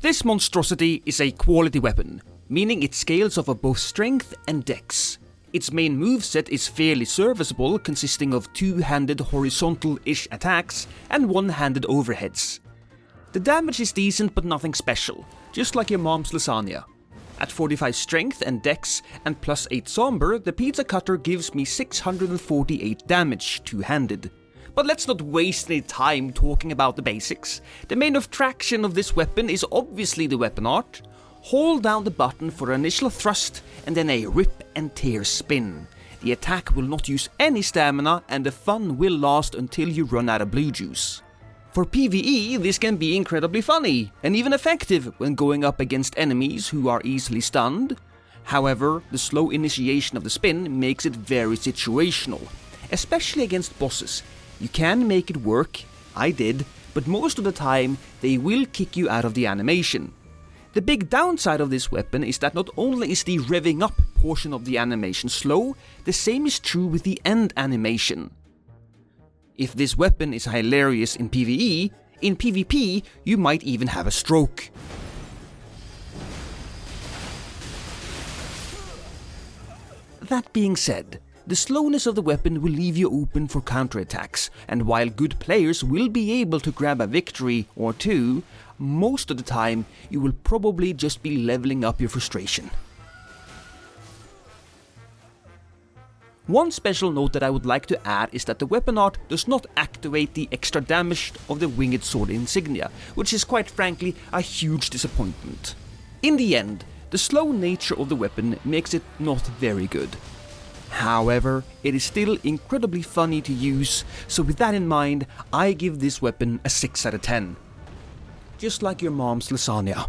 This monstrosity is a quality weapon, meaning it scales off of both strength and dex. Its main moveset is fairly serviceable, consisting of two-handed horizontal-ish attacks and one-handed overheads. The damage is decent but nothing special, just like your mom's lasagna. At 45 strength and dex and plus 8 somber, the pizza cutter gives me 648 damage two-handed. But let's not waste any time talking about the basics. The main attraction of this weapon is obviously the weapon art. Hold down the button for initial thrust and then a rip and tear spin. The attack will not use any stamina and the fun will last until you run out of blue juice. For PvE, this can be incredibly funny and even effective when going up against enemies who are easily stunned. However, the slow initiation of the spin makes it very situational, especially against bosses. You can make it work, I did, but most of the time they will kick you out of the animation. The big downside of this weapon is that not only is the revving up portion of the animation slow, the same is true with the end animation. If this weapon is hilarious in PvE, in PvP you might even have a stroke. That being said, the slowness of the weapon will leave you open for counterattacks, and while good players will be able to grab a victory or two, most of the time you will probably just be leveling up your frustration. One special note that I would like to add is that the weapon art does not activate the extra damage of the winged sword insignia, which is quite frankly a huge disappointment. In the end, the slow nature of the weapon makes it not very good. However, it is still incredibly funny to use, so with that in mind, I give this weapon a 6 out of 10. Just like your mom's lasagna.